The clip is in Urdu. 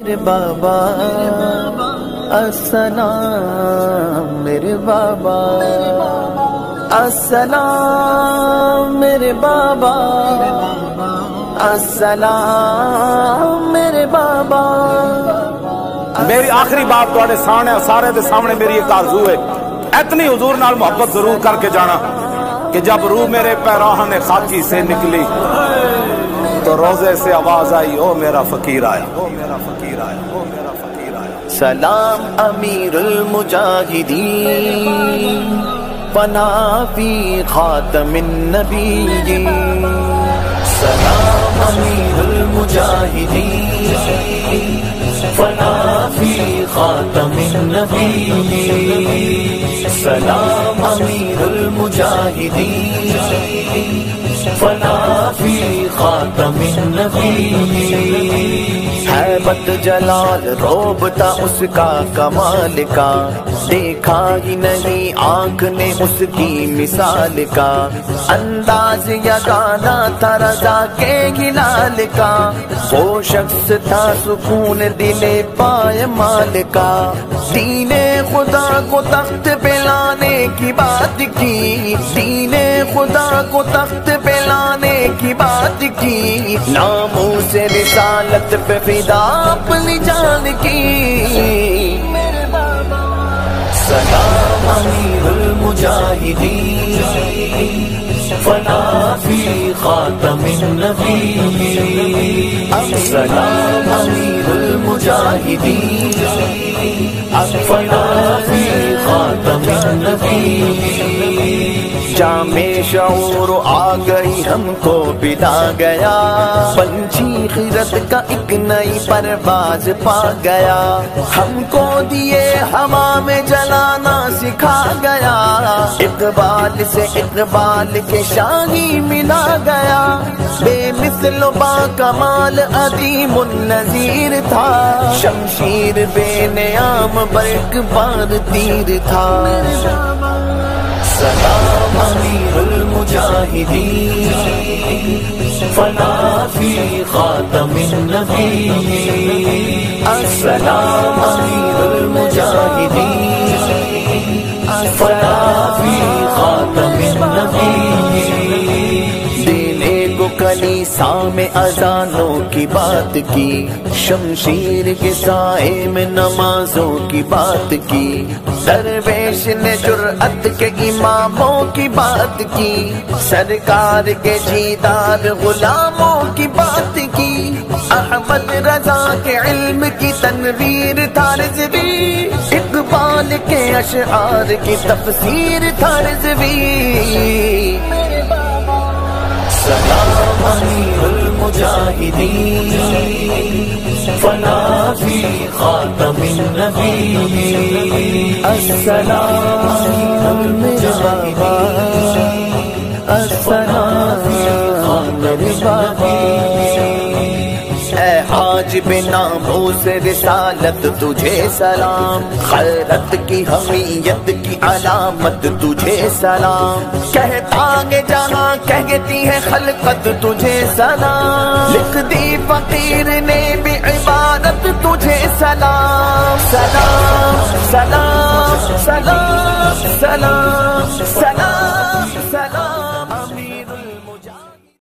میرے بابا السلام، میرے بابا السلام، میرے بابا السلام، میرے بابا۔ میری آخری بات تواڈے سامنے سارے دے سامنے میری ایک آرزو ہے، اتنی حضور نال محبت ضرور کر کے جانا کہ جب روح میرے پیراہن خاکی سے نکلی تو روزے سے آواز آئی او میرا فقیر آیا، او میرا فقیر آیا، او میرا فقیر آیا۔ سلام امیر المجاہدین، پناہ فی خاتم النبیین۔ سلام امیر المجاہدین، پناہ فی خاتم النبیین۔ سلام امیر المجاہدین، پناہ فی خاتم النبیین۔ ہیبت جلال روب تھا اس کا کمال کا، دیکھا ہی نہیں آنکھ نے اس کی مثال کا۔ انداز یگانا تھا رضا کے ہلال کا، وہ شخص تھا سکون دل پائے مال کا۔ دین خدا کو تخت پہ لانے کی بات کی، دین خدا کو تخت پہ لانے کی بات کی، ناموں سے رسالت پہ فدا اپنی جان کی۔ سلام امیر المجاہدین، فنا فی خاتم النبیین۔ سلام امیر المجاہدین، فنا فی خاتم النبیین۔ جامع شعور آ گئی ہم کو بلا گیا، پنچھی خرد کا ایک نئی پرواز پا گیا، ہم کو دیے ہوا میں جلانا سکھا گیا، اقبال سے اقبال کے شاہی ملا گیا، بے مثل و با کمال عظیم النظیر تھا، شمشیر بے نیام برق بار تیر تھا۔ سلام امیر المجاہدین، فنا فی خاتم النبیین۔ السلام امیر المجاہدین، فنا فی خاتم النبیین۔ دینے کو کلیسا میں اذانوں کی بات کی، شمشیر کے سائے میں نمازوں کی بات کی، درویش نے جرأت کے اماموں کی بات کی، سرکار کے جیدار غلاموں کی بات کی، احمد رضا کے علم کی تنویر تھا رضوی، اقبال کے اشعار کی تفسیر تھا رضوی۔ سلام امیر المجاہدین، فنا فی خاتم النبیین۔ السلام میرے بابا، السلام میرے بابا۔ اے حاجب ناموس رسالت تجھے سلام، خیرت کی حمیت کی علامت تجھے سلام، کہتا کہ جہاں کہتی ہے خلقت تجھے سلام، لکھ دی فقیر نے بھی عبادت تجھے سلام۔ سلام سلام سلام سلام سلام